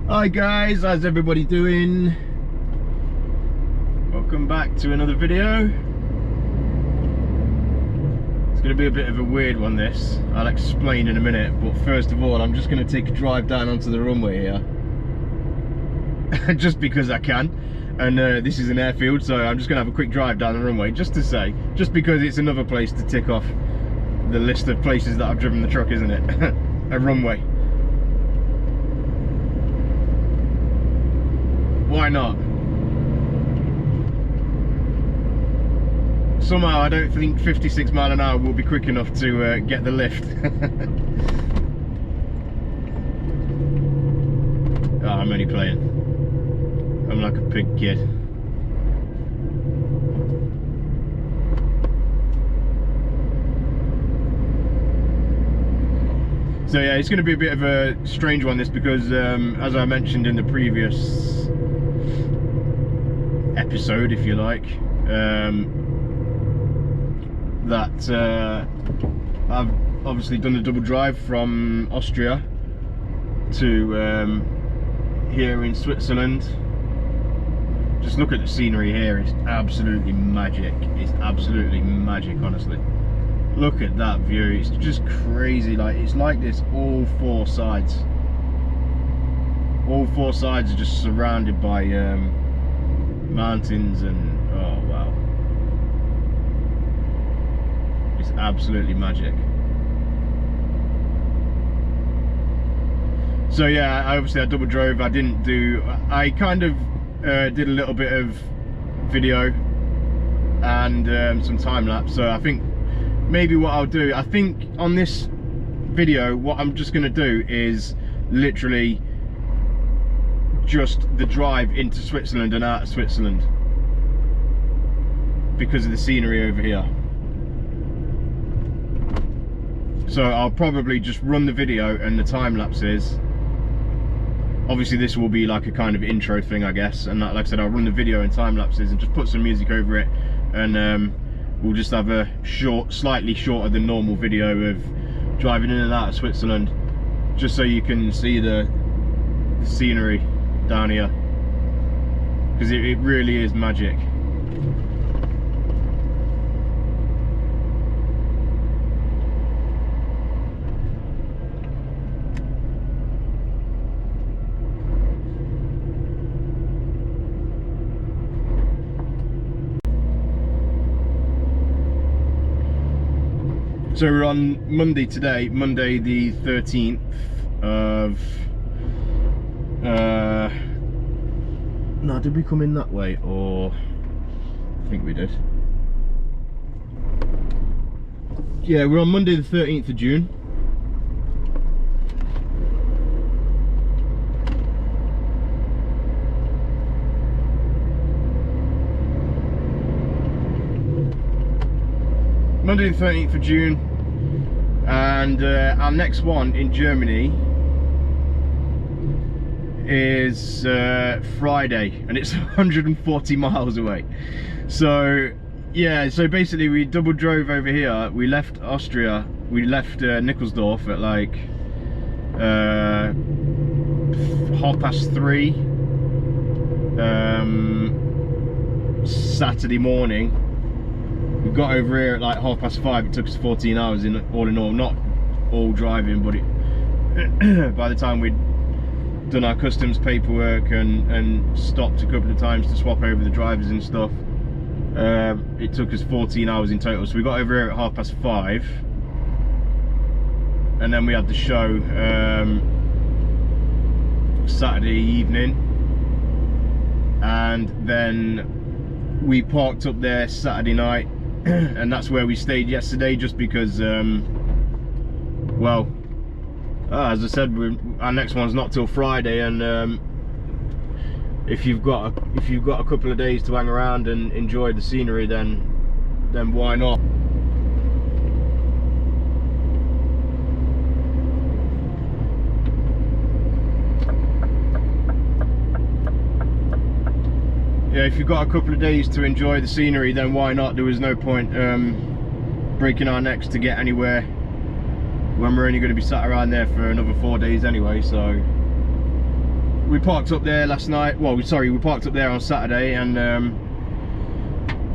Hi guys, how's everybody doing? Welcome back to another video. It's going to be a bit of a weird one this, I'll explain in a minute, but first of all I'm just going to take a drive down onto the runway here. Just because I can, and this is an airfield, so I'm just going to have a quick drive down the runway just to say, just because it's another place to tick off the list of places that I've driven the truck, isn't it? A runway. Why not? Somehow I don't think 56 miles an hour will be quick enough to get the lift. Oh, I'm only playing. I'm like a big kid. So yeah, it's going to be a bit of a strange one this, because as I mentioned in the previous episode, if you like, that I've obviously done a double drive from Austria to here in Switzerland. Just look at the scenery here, it's absolutely magic. It's absolutely magic, honestly. Look at that view, it's just crazy. Like, it's like this all four sides. All four sides are just surrounded by mountains, and oh wow, it's absolutely magic. So yeah, obviously I double drove. I kind of did a little bit of video and some time lapse. So I think maybe what I'll do, I think on this video what I'm just going to do is literally just the drive into Switzerland and out of Switzerland, because of the scenery over here. So I'll probably just run the video and the time lapses. Obviously this will be like a kind of intro thing, I guess, and like I said, I'll run the video and time lapses and just put some music over it, and we'll just have a short, slightly shorter than normal video of driving in and out of Switzerland, just so you can see the scenery down here, because it really is magic. So we're on Monday today, Monday the 13th of no, did we come in that way, or I think we did. Yeah, we're on Monday the 13th of June. Monday the 13th of June, and our next one in Germany is Friday, and it's 140 miles away. So yeah, so basically we double drove over here. We left Austria, we left Nickelsdorf at like 3:30 Saturday morning. We got over here at like 5:30. It took us 14 hours in all, not all driving, but by the time we'd done our customs paperwork and stopped a couple of times to swap over the drivers and stuff, it took us 14 hours in total. So we got over here at 5:30, and then we had the show Saturday evening, and then we parked up there Saturday night, and that's where we stayed yesterday, just because well, as I said, our next one's not till Friday, and if you've got a couple of days to hang around and enjoy the scenery, then why not? Yeah, if you've got a couple of days to enjoy the scenery, then why not? There was no point breaking our necks to get anywhere when we're only going to be sat around there for another 4 days anyway, so we parked up there last night. Well, sorry, we parked up there on Saturday and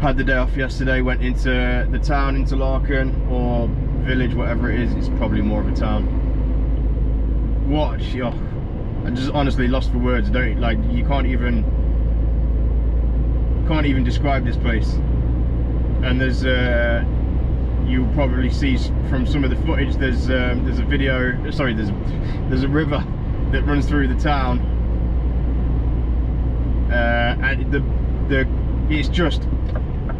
had the day off yesterday. Went into the town, into Larkin or village, whatever it is. It's probably more of a town. What? Oh, I just honestly lost for words. Don't like. You can't even describe this place. And there's you'll probably see from some of the footage. There's a video. Sorry, there's a river that runs through the town, and it's just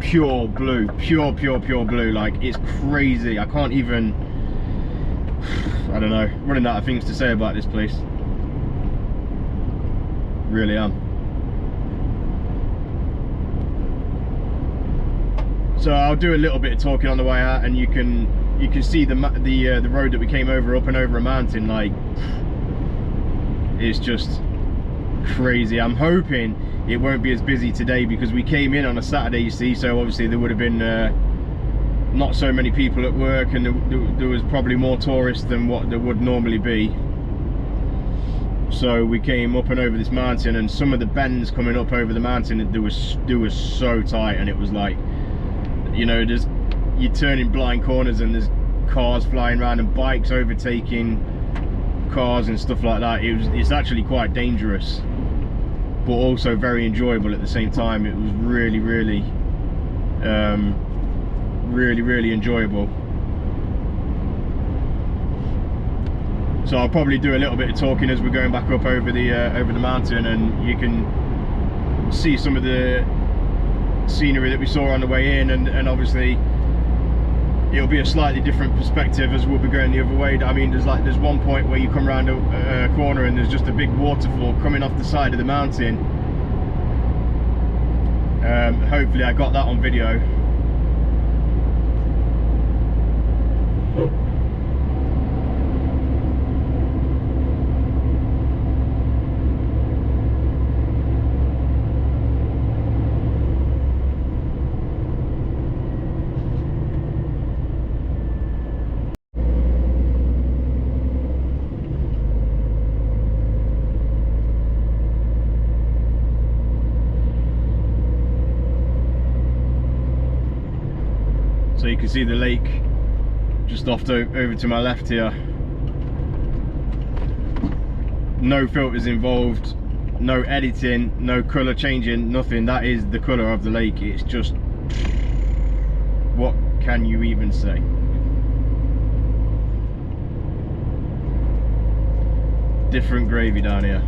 pure blue, pure blue. Like, it's crazy. I can't even. I don't know. Running out of things to say about this place. Really am. So I'll do a little bit of talking on the way out, and you can see the road that we came over, up and over a mountain. Like, it's just crazy. I'm hoping it won't be as busy today because we came in on a Saturday, you see, so obviously there would have been not so many people at work, and there was probably more tourists than what there would normally be. So we came up and over this mountain, and some of the bends coming up over the mountain, they were so tight, and it was like, you know, you turn in blind corners and there's cars flying around and bikes overtaking cars and stuff like that. It's actually quite dangerous, but also very enjoyable at the same time. It was really enjoyable. So I'll probably do a little bit of talking as we're going back up over the mountain, and you can see some of the scenery that we saw on the way in, and obviously it'll be a slightly different perspective as we'll be going the other way. I mean, there's one point where you come around a corner and there's just a big waterfall coming off the side of the mountain. Hopefully I got that on video. So you can see the lake just over to my left here. No filters involved, no editing, no colour changing, nothing. That is the colour of the lake. It's just, what can you even say? Different gravy down here.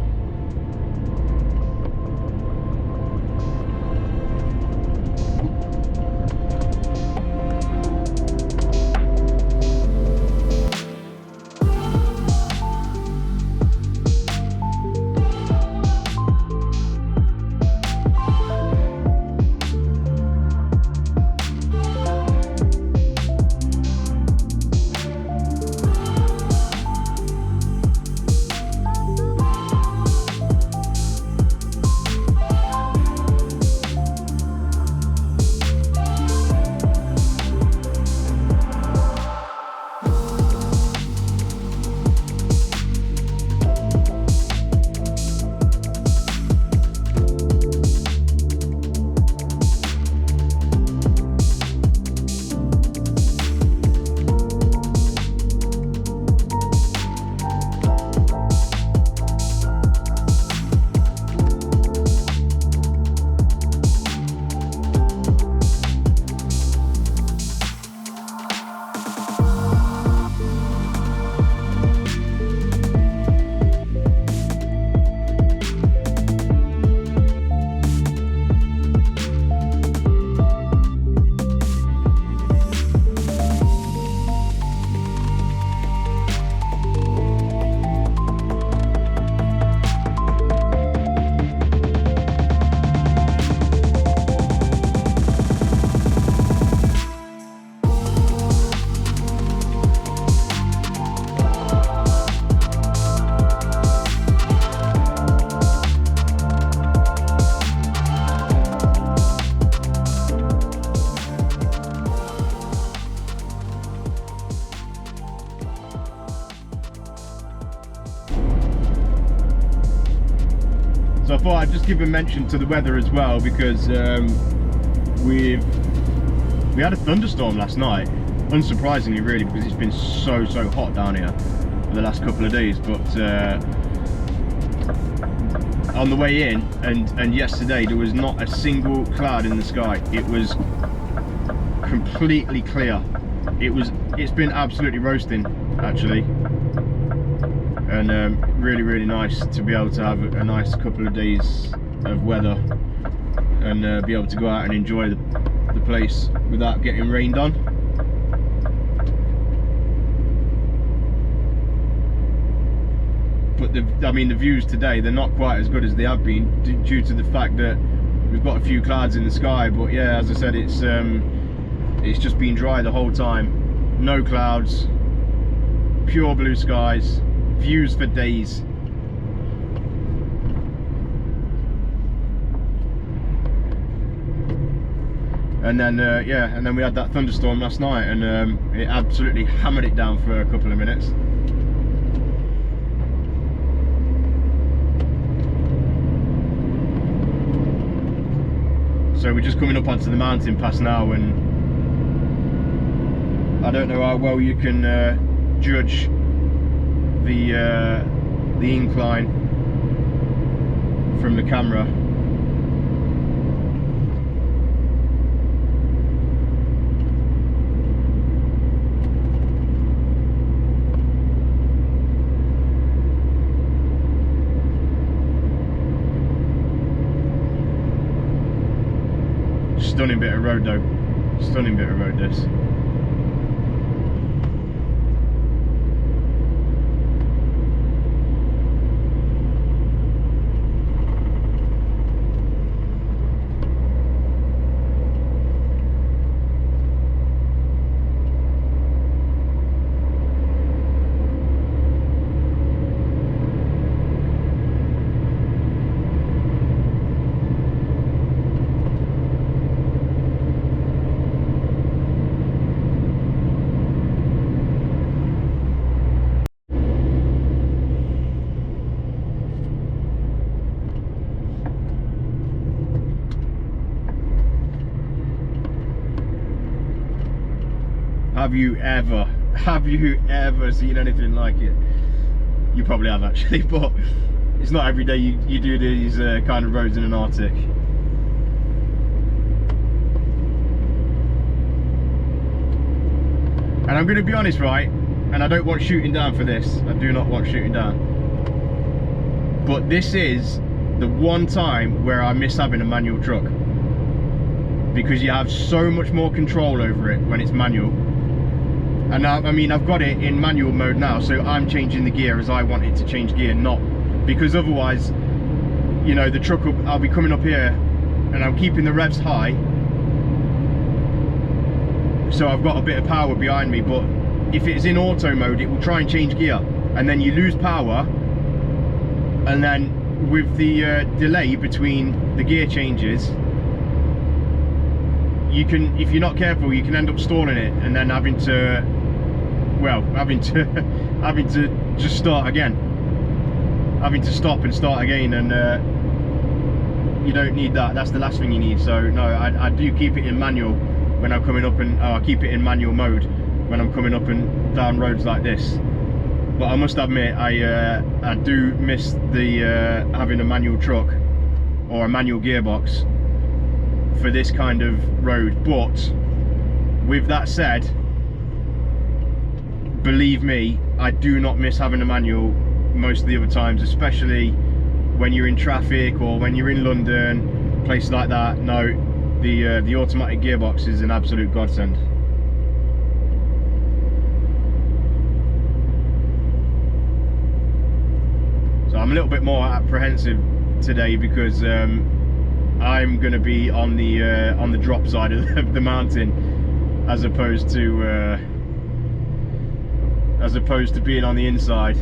thought I'd just give a mention to the weather as well, because we had a thunderstorm last night, unsurprisingly really, because it's been so hot down here for the last couple of days. But on the way in and yesterday, there was not a single cloud in the sky. It was completely clear. It's been absolutely roasting actually, and really nice to be able to have a nice couple of days of weather and be able to go out and enjoy the place without getting rained on. But I mean, the views today, they're not quite as good as they have been due to the fact that we've got a few clouds in the sky. But yeah, as I said, it's just been dry the whole time. No clouds, pure blue skies, views for days. And then yeah, and then we had that thunderstorm last night, and it absolutely hammered it down for a couple of minutes. So we're just coming up onto the mountain pass now, and I don't know how well you can judge the incline from the camera. Stunning bit of road though, stunning bit of road this. Have you ever seen anything like it? You probably have actually, but it's not every day you do these kind of roads in an Arctic. And I'm going to be honest, right, and I don't want shooting down for this, I do not want shooting down, but this is the one time where I miss having a manual truck, because you have so much more control over it when it's manual. And now, I mean, I've got it in manual mode now, so I'm changing the gear as I want it to change gear, not because otherwise, you know, the truck will, I'll be coming up here and I'm keeping the revs high, so I've got a bit of power behind me. But if it's in auto mode, it will try and change gear, and then you lose power, and then with the delay between the gear changes, you can, if you're not careful, you can end up stalling it and then having to just start again, having to stop and start again, and you don't need that. That's the last thing you need. So no, I do keep it in manual when I'm coming up, and I keep it in manual mode when I'm coming up and down roads like this. But I must admit, I do miss the having a manual truck or a manual gearbox for this kind of road. But with that said, believe me, I do not miss having a manual most of the other times, especially when you're in traffic or when you're in London, places like that. No, the automatic gearbox is an absolute godsend. So I'm a little bit more apprehensive today because I'm going to be on the drop side of the mountain, as opposed to being on the inside,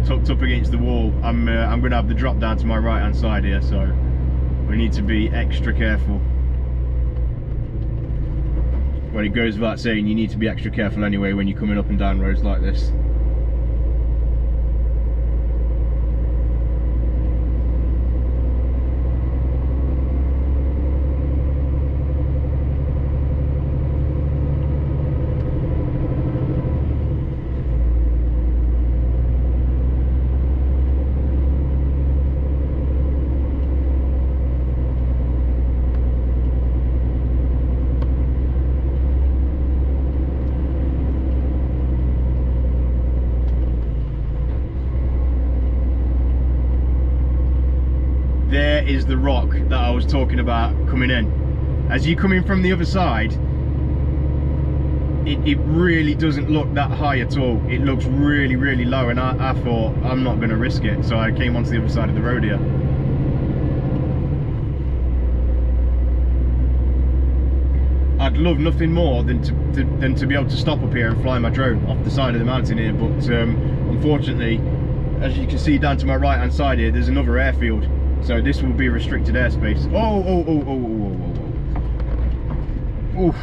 tucked up against the wall. I'm going to have the drop down to my right hand side here, so we need to be extra careful. Well, it goes without saying, you need to be extra careful anyway when you're coming up and down roads like this. is the rock that I was talking about coming in. As you come in from the other side, it really doesn't look that high at all. It looks really, really low, and I thought, I'm not going to risk it, so I came onto the other side of the road here. I'd love nothing more than to be able to stop up here and fly my drone off the side of the mountain here, but unfortunately, as you can see down to my right hand side here, there's another airfield, so this will be restricted airspace. Oof.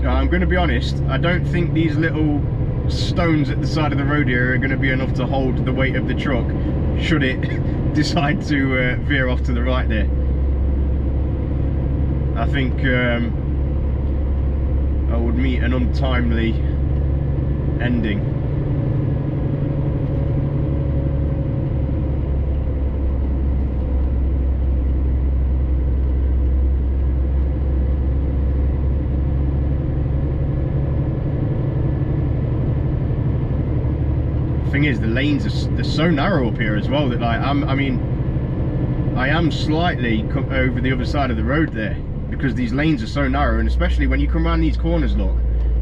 I'm going to be honest, I don't think these little stones at the side of the road here are going to be enough to hold the weight of the truck should it decide to veer off to the right there. I think I would meet an untimely ending. Thing is, the lanes they're so narrow up here as well that like I am slightly over the other side of the road there because these lanes are so narrow, and especially when you come around these corners, look,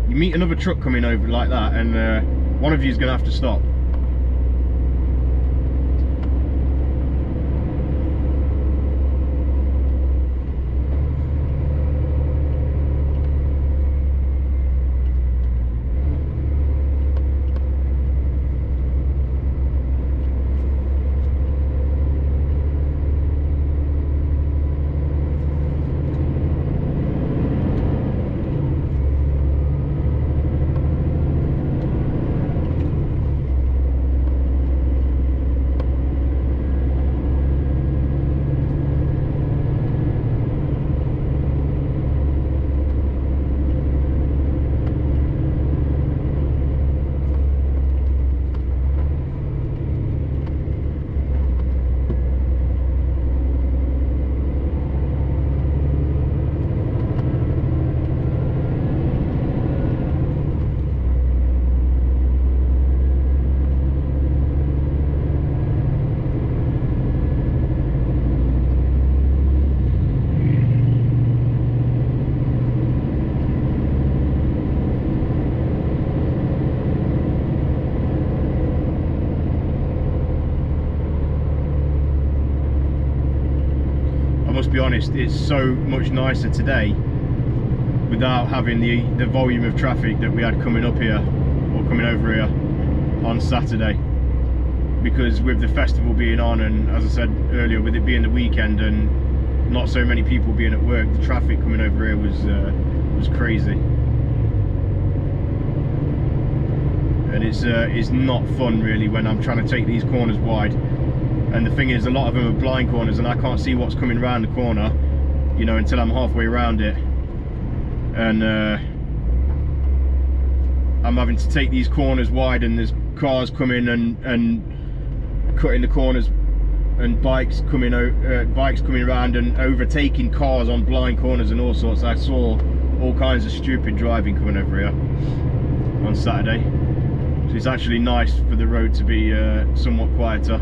you meet another truck coming over like that, and one of you is going to have to stop. Be honest, it's so much nicer today without having the volume of traffic that we had coming up here or coming over here on Saturday, because with the festival being on, and as I said earlier, with it being the weekend and not so many people being at work, the traffic coming over here was crazy, and it's not fun really when I'm trying to take these corners wide. And the thing is, a lot of them are blind corners, and I can't see what's coming around the corner, you know, until I'm halfway around it. And I'm having to take these corners wide, and there's cars coming and cutting the corners, and bikes coming around and overtaking cars on blind corners and all sorts. I saw all kinds of stupid driving coming over here on Saturday. So it's actually nice for the road to be somewhat quieter.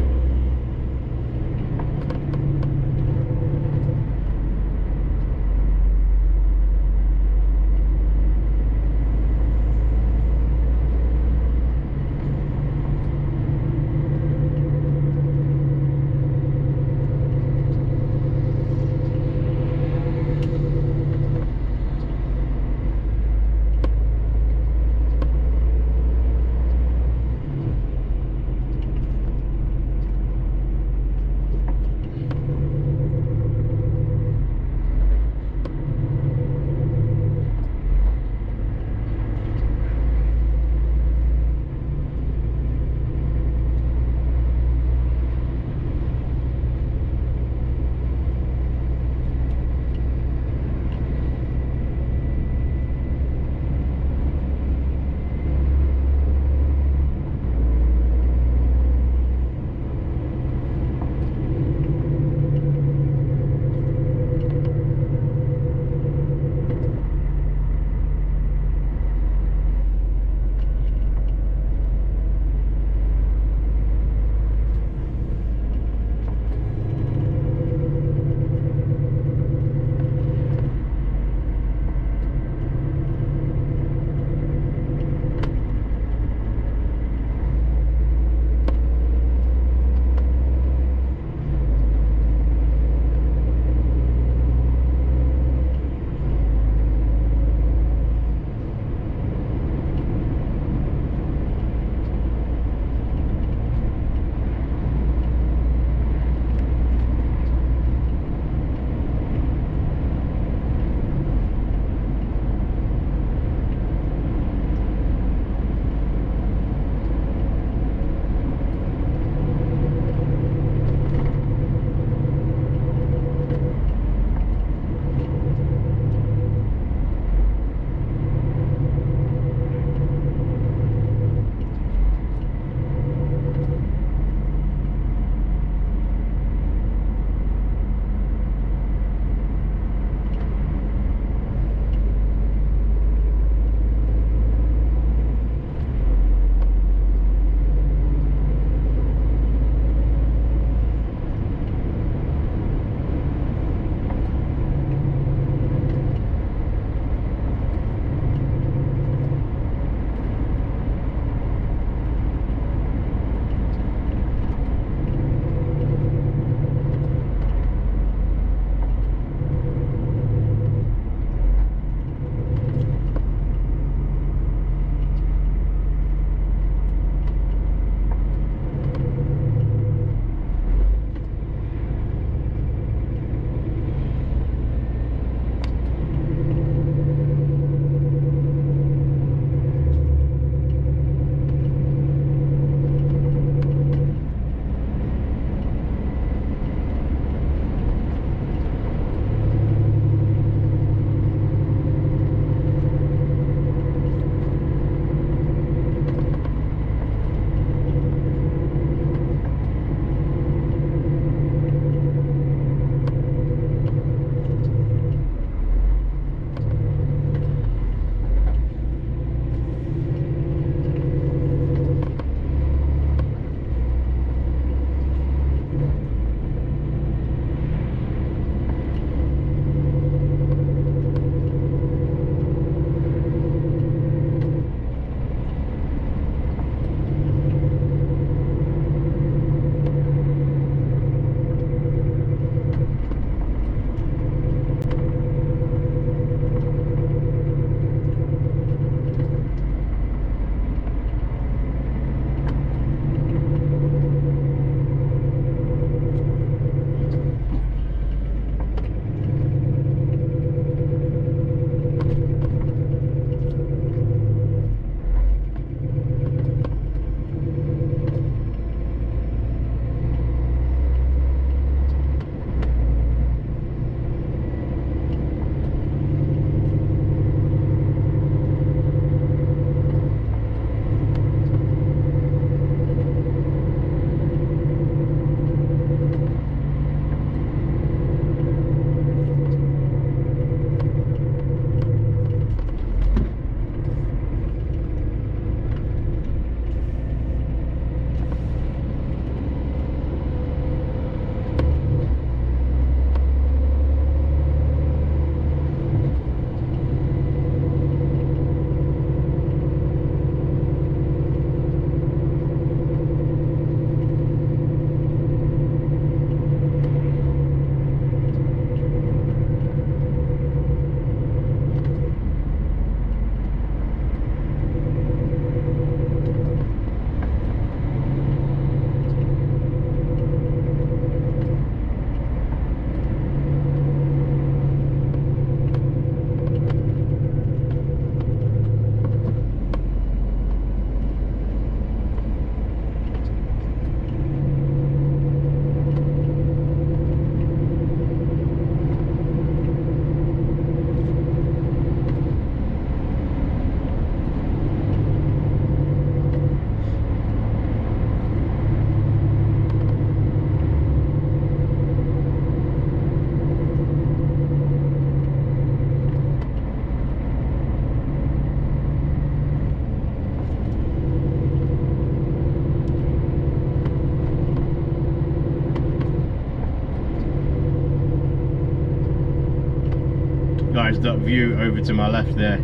mesmerised. That view over to my left there,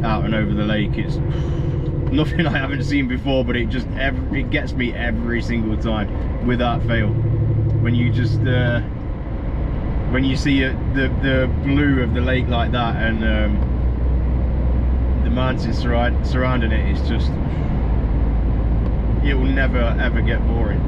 out and over the lake, it's nothing I haven't seen before, but it just it gets me every single time, without fail. When you just when you see the blue of the lake like that, and the mountains surrounding it, it's just, it will never ever get boring.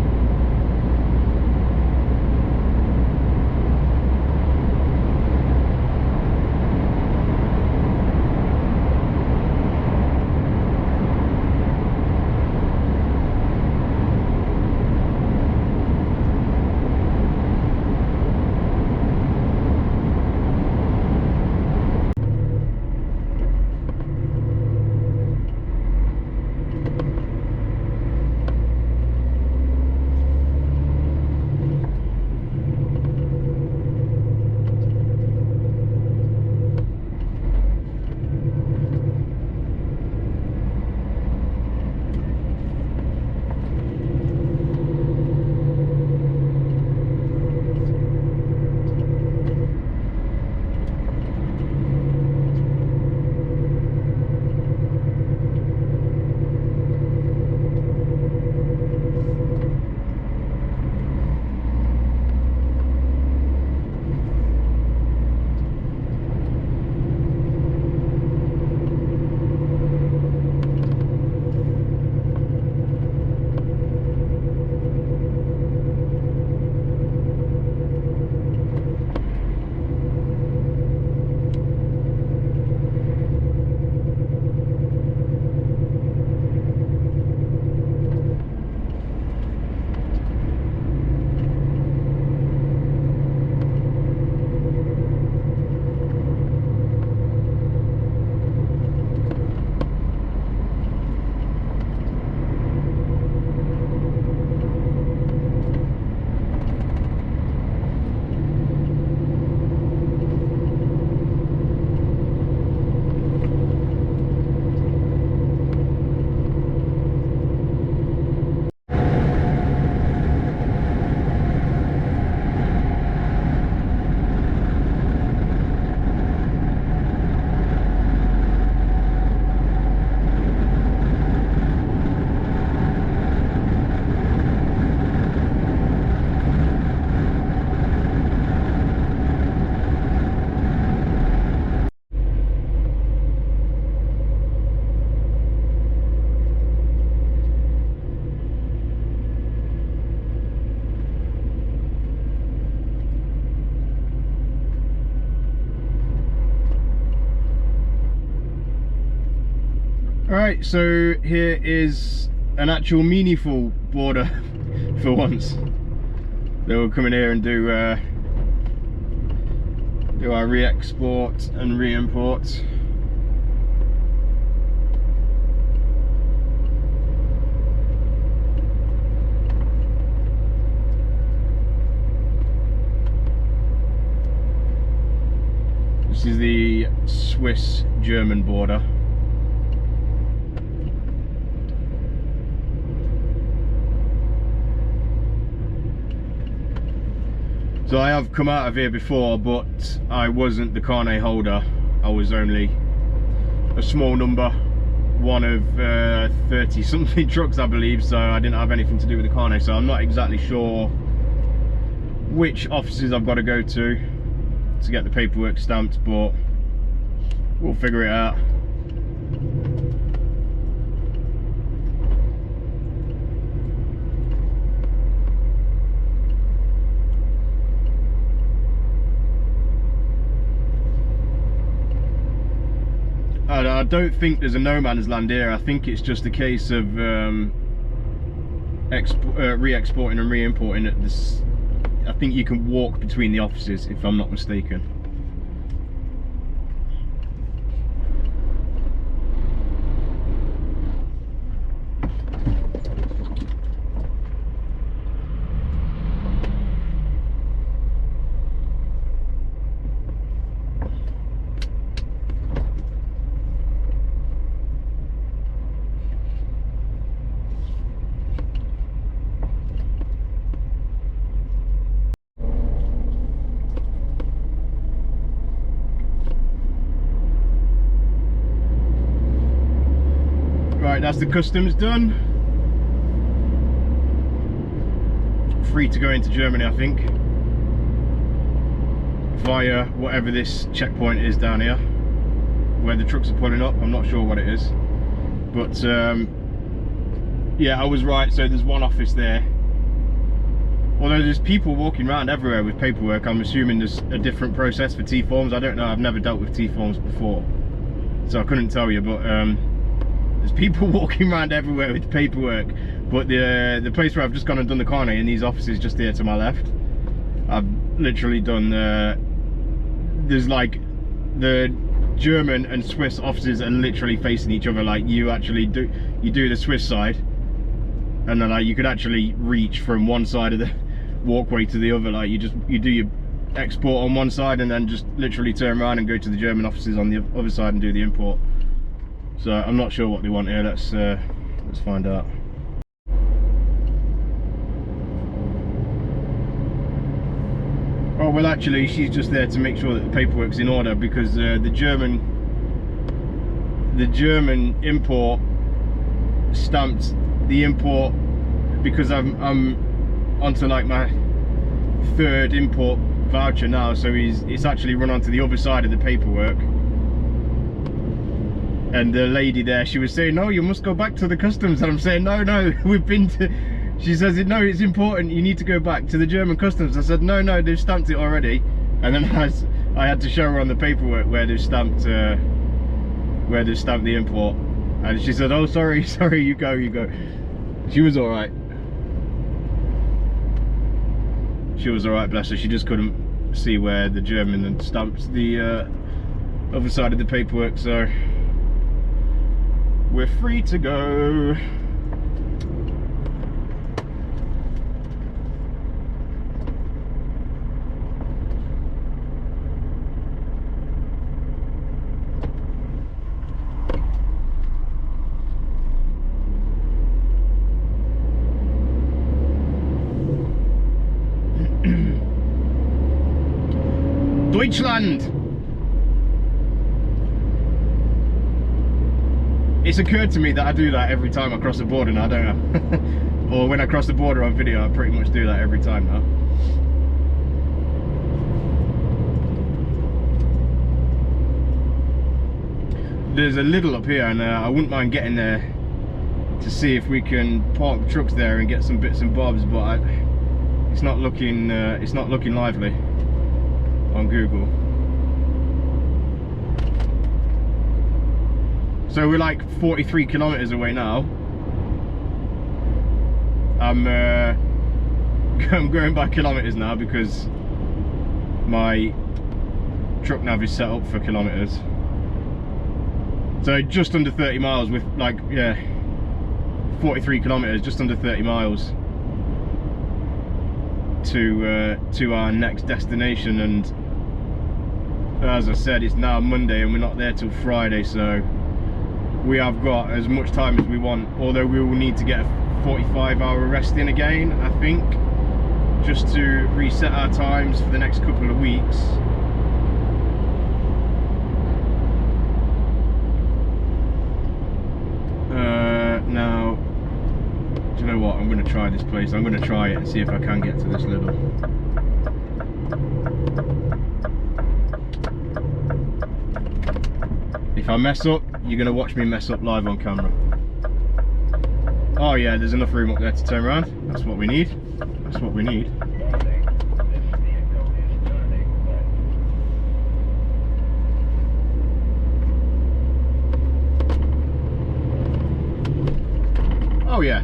Alright, so here is an actual meaningful border for once. They will come in here and do our re-export and re-import. This is the Swiss-German border. So I have come out of here before, but I wasn't the carnet holder. I was only a small number, one of 30 something trucks I believe, so I didn't have anything to do with the carnet. So I'm not exactly sure which offices I've got to go to get the paperwork stamped, but we'll figure it out. I don't think there's a no man's land here. I think it's just a case of re-exporting and re-importing at this. I think you can walk between the offices, if I'm not mistaken. that's the customs done. Free to go into Germany, I think, via whatever this checkpoint is down here, where the trucks are pulling up. I'm not sure what it is, but yeah, I was right. So there's one office there. Although there's people walking around everywhere with paperwork, I'm assuming there's a different process for T-forms. I don't know, I've never dealt with T-forms before, so I couldn't tell you, but there's people walking around everywhere with paperwork. But the place where I've just gone and done the corner, in these offices just here to my left, I've literally done, there's like, the German and Swiss offices are literally facing each other. Like, you do the Swiss side, and then like, you could actually reach from one side of the walkway to the other. Like, you do your export on one side and then just literally turn around and go to the German offices on the other side and do the import. So I'm not sure what they want here. Let's find out. Oh, well, actually, she's just there to make sure that the paperwork's in order, because the German import stamped the import, because I'm onto like my third import voucher now, so it's actually run onto the other side of the paperwork. And the lady there, she was saying, no, you must go back to the customs, and I'm saying, no, we've been to. She says, no, it's important, you need to go back to the German customs. I said, no, they've stamped it already. And then I had to show her on the paperwork where they've stamped the import. And she said, oh, sorry, you go. She was all right. She was all right, bless her. She just couldn't see where the German had stamped the other side of the paperwork. So we're free to go. Deutschland! It's occurred to me that I do that every time I cross the border now, don't I? Or when I cross the border on video, I pretty much do that every time now. There's a little up here, and I wouldn't mind getting there to see if we can park the trucks there and get some bits and bobs, but it's not looking lively on Google. So we're like 43 kilometers away now. I'm going by kilometers now because my truck nav is set up for kilometers. So just under 30 miles with, like, yeah, 43 kilometers, just under 30 miles to our next destination. And as I said, it's now Monday and we're not there till Friday, so we have got as much time as we want, although we will need to get a 45-hour rest in again, I think, just to reset our times for the next couple of weeks. Now, do you know what, I'm going to try this place. I'm going to try it and see if I can get to this little. If I mess up, you're going to watch me mess up live on camera. Oh yeah, there's enough room up there to turn around. That's what we need. That's what we need. Oh yeah.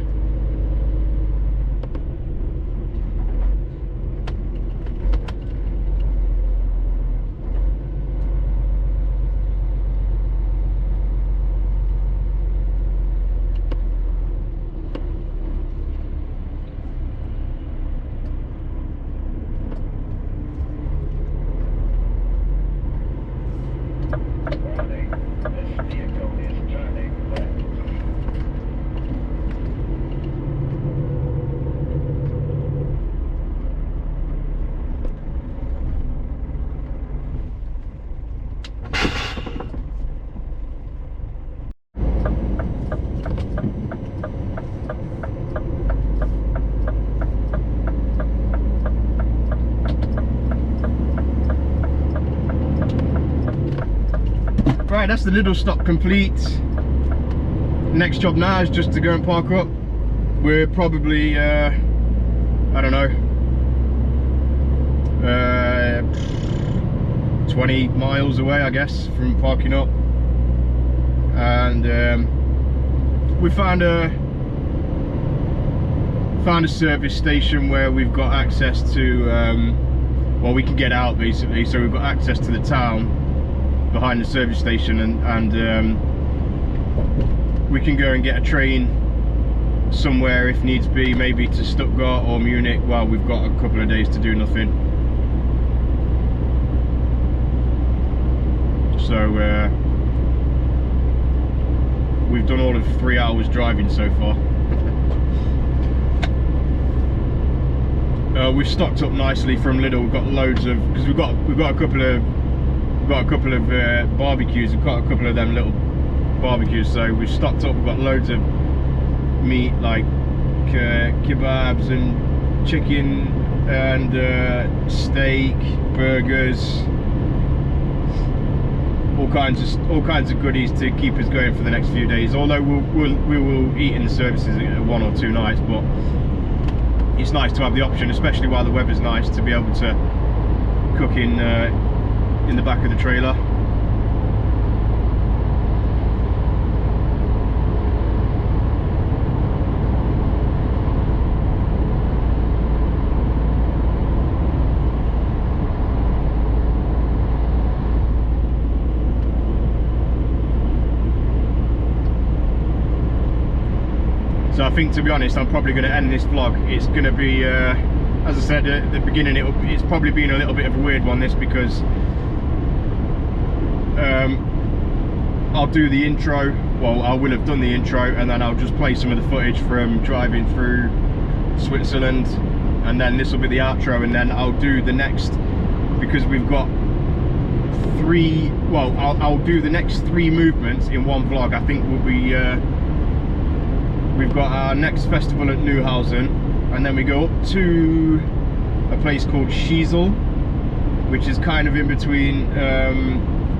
Right, that's the little stop complete. Next job now is just to go and park up. We're probably I don't know, 20 miles away, I guess, from parking up. And we found a service station where we've got access to well, we can get out basically, so we've got access to the town behind the service station, and we can go and get a train somewhere if needs be, maybe to Stuttgart or Munich while we've got a couple of days to do nothing. So we've done all of 3 hours driving so far. We've stocked up nicely from Lidl. We've got loads of, because we've got a couple of barbecues. We've got a couple of them little barbecues, so we've stocked up. We've got loads of meat, like kebabs and chicken and steak, burgers, all kinds of goodies to keep us going for the next few days. Although we will eat in the services 1 or 2 nights, but it's nice to have the option, especially while the weather's nice, to be able to cook in the back of the trailer. So I think, to be honest, I'm probably going to end this vlog. It's going to be, as I said at the beginning, it's probably been a little bit of a weird one, this, because I'll do the intro, well, I will have done the intro, and then I'll just play some of the footage from driving through Switzerland, and then this will be the outro, and then I'll do the next, because we've got 3, well, I'll do the next 3 movements in one vlog. I think we'll be, we've got our next festival at Neuhausen, and then we go up to a place called Schiesel, which is kind of in between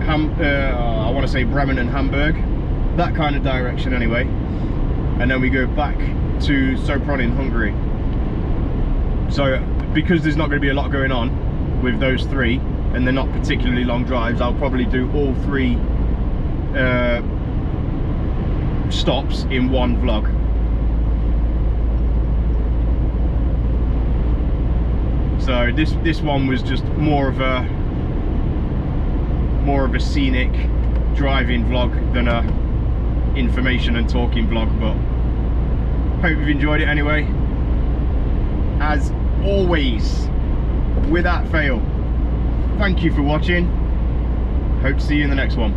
I want to say Bremen and Hamburg, that kind of direction anyway. And then we go back to Sopron in Hungary. So because there's not going to be a lot going on with those 3, and they're not particularly long drives, I'll probably do all 3 stops in one vlog. So this one was just more of a scenic driving vlog than a information and talking vlog, but hope you've enjoyed it anyway. As always, without fail, thank you for watching. Hope to see you in the next one.